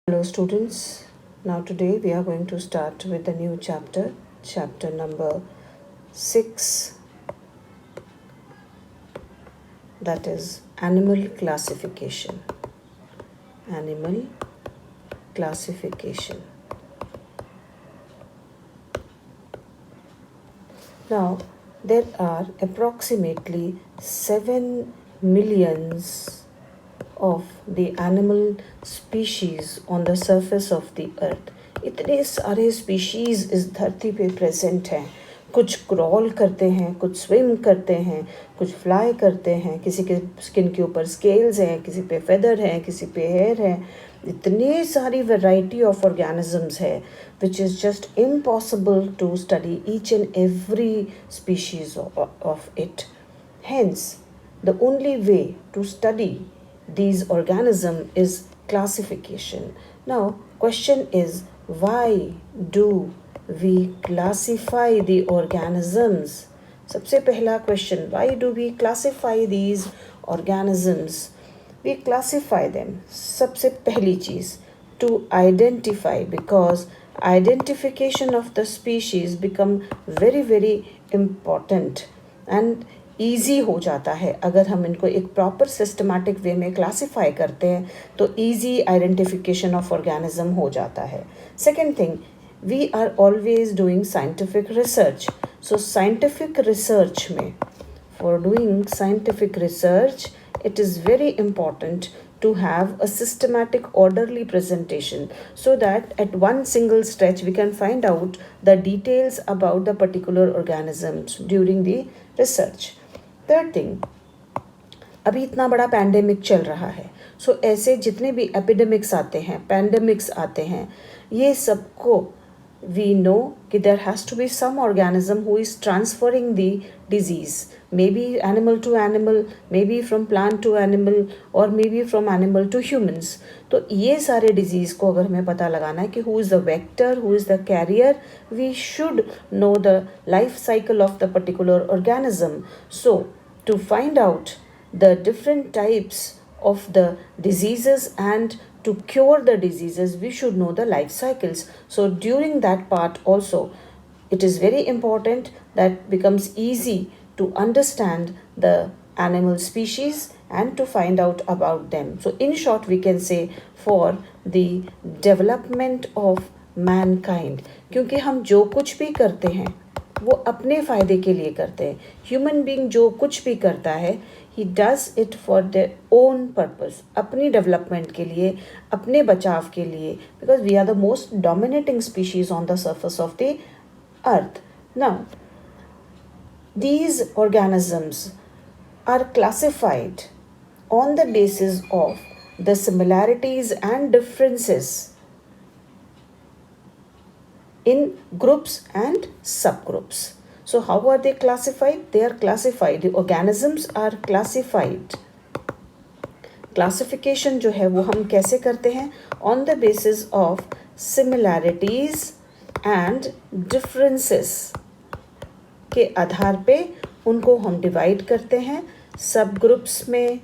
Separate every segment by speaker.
Speaker 1: Hello students, now today we are going to start with a new chapter, chapter number 6, that is animal classification. Animal classification. Now there are approximately 7 millions of the animal species on the surface of the earth. इतने सारे species इस धरती पे present हैं. कुछ crawl करते हैं, कुछ स्विम करते हैं, कुछ फ्लाई करते हैं, किसी के स्किन के ऊपर स्केल्स हैं, किसी पे फेदर हैं, किसी पे हेयर है. इतनी सारी वैरायटी ऑफ ऑर्गेनिजम्स है which is just impossible to study each and every species of it. Hence, the only way to study these organisms is classification. Now question is, why do we classify the organisms? सबसे पहला question, why do we classify these organisms? We classify them, सबसे पहली चीज, to identify, because identification of the species become very important and easy हो जाता है. अगर हम इनको एक प्रॉपर सिस्टमैटिक वे में क्लासीफाई करते हैं तो ईजी आइडेंटिफिकेशन ऑफ ऑर्गेनिज्म हो जाता है. Second thing, we are always doing scientific research. So scientific research में, for doing scientific research, it is very important to have a systematic orderly presentation so that at one single stretch we can find out the details about the particular organisms during the research. Third thing, अभी इतना बड़ा pandemic चल रहा है, सो ऐसे जितने भी epidemics आते हैं, पैंडेमिक्स आते हैं, ये सबको we know कि there has to be some organism who is transferring the disease, maybe animal to animal, maybe from plant to animal, or maybe from animal to humans. तो ये सारे disease को अगर हमें पता लगाना है कि who is the vector, who is the carrier, we should know the life cycle of the particular organism. So to find out the different types of the diseases and to cure the diseases, we should know the life cycles. So during that part also, it is very important that becomes easy to understand the animal species and to find out about them. So in short, we can say for the development of mankind, क्योंकि हम जो कुछ भी करते हैं वो अपने फ़ायदे के लिए करते हैं. ह्यूमन बीइंग जो कुछ भी करता है, he does it for their own purpose, अपनी डेवलपमेंट के लिए, अपने बचाव के लिए, because we are the most dominating species on the surface of the earth. Now, these organisms are classified on the basis of the similarities and differences in groups and subgroups. So how are they classified? They are classified, the organisms are classified. Classification जो है वो हम कैसे करते हैं? On the basis of similarities and differences के आधार पे उनको हम डिवाइड करते हैं सबग्रुप्स में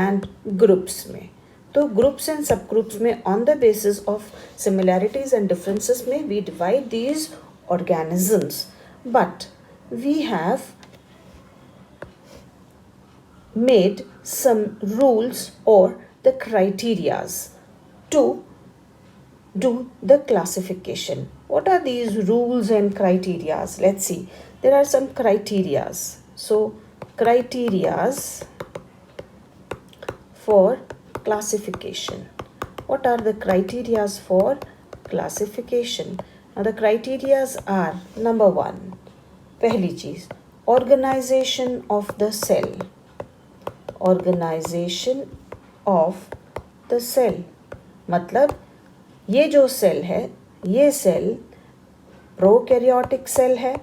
Speaker 1: and ग्रुप्स में. तो ग्रुप्स एंड सब ग्रुप्स में on the basis of similarities and differences में we divide these organisms. But we have made some rules और the criterias to do the classification. What are these rules and criterias? Let's see. There are some criterias. So criterias for classification. What are the criterias for classification? Now the criterias are, number one, पहली चीज, organization of the cell. Organization of the cell मतलब ये जो cell है, ये cell prokaryotic cell है,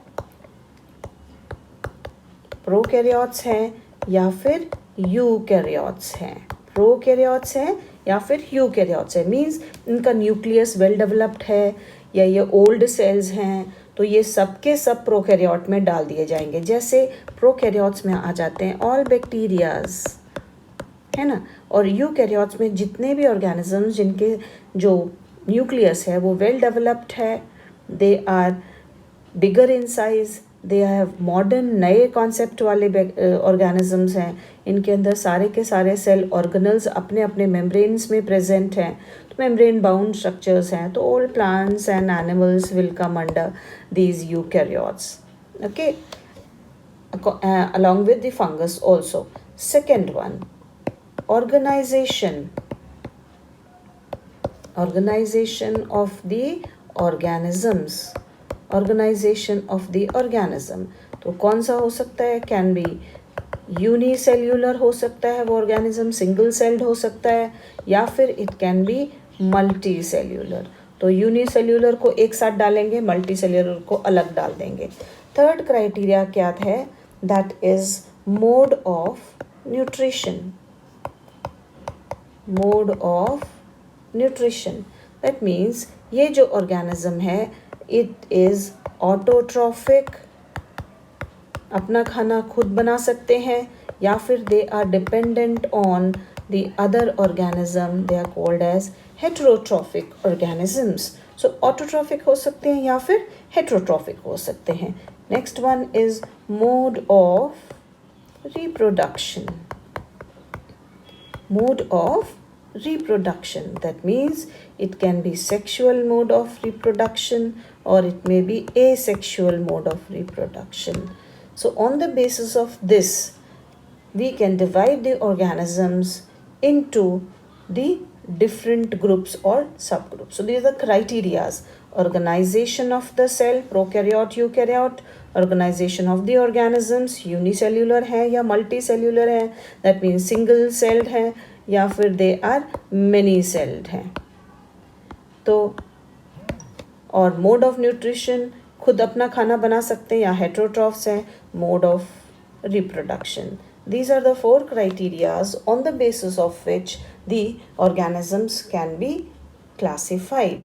Speaker 1: prokaryotes हैं या फिर यूकैरियोट्स हैं. प्रोकैरियोट्स हैं या फिर यूकैरियोट्स हैं मीन्स इनका न्यूक्लियस वेल डेवलप्ड है या ये ओल्ड सेल्स हैं, तो ये सब के सब प्रोकैरियोट में डाल दिए जाएंगे. जैसे प्रोकैरियोट्स में आ जाते हैं ऑल बैक्टीरियाज, है ना। और यूकैरियोट्स में जितने भी ऑर्गेनिजम्स जिनके जो न्यूक्लियस है वो वेल डेवलप्ड है, they are bigger in size, they have modern नए कॉन्सेप्ट वाले ऑर्गेनिजम्स हैं, इनके अंदर सारे के सारे सेल ऑर्गेनल्स अपने अपने मेम्ब्रेन्स में प्रेजेंट हैं, तो मेम्ब्रेन बाउंड स्ट्रक्चर्स हैं, तो all plants and animals will come under these eukaryotes, okay, along with the fungus also. Second one, organization of the organisms, organization of the organism. तो कौन सा हो सकता है? कैन बी यूनिसेल्यूलर हो सकता है वो ऑर्गेनिज्म, सिंगल सेल्ड हो सकता है, या फिर it can be multi cellular. तो यूनिसेल्यूलर को एक साथ डालेंगे, मल्टी सेल्यूलर को अलग डाल देंगे। थर्ड क्राइटेरिया क्या है? That is mode of nutrition, mode of nutrition. That means ये जो ऑर्गेनिज्म है इट इज ऑटोट्रॉफिक, अपना खाना खुद बना सकते हैं, या फिर they are dependent on the other organism, they are called as heterotrophic organisms. So autotrophic हो सकते हैं या फिर हेटेरोट्रॉफिक हो सकते हैं। Next one is mode of reproduction, mode of reproduction. That means it can be sexual mode of reproduction or it may be asexual mode of reproduction. So on the basis of this, we can divide the organisms into the different groups or subgroups. So these are the criterias: organization of the cell, prokaryote, eukaryote, organization of the organisms, unicellular है या multicellular है, that means single celled है या फिर they are many celled हैं। तो और mode of nutrition, खुद अपना खाना बना सकते हैं या हेटेरोट्रॉफ्स हैं, mode of reproduction. These are the four criterias on the basis of which the organisms can be classified.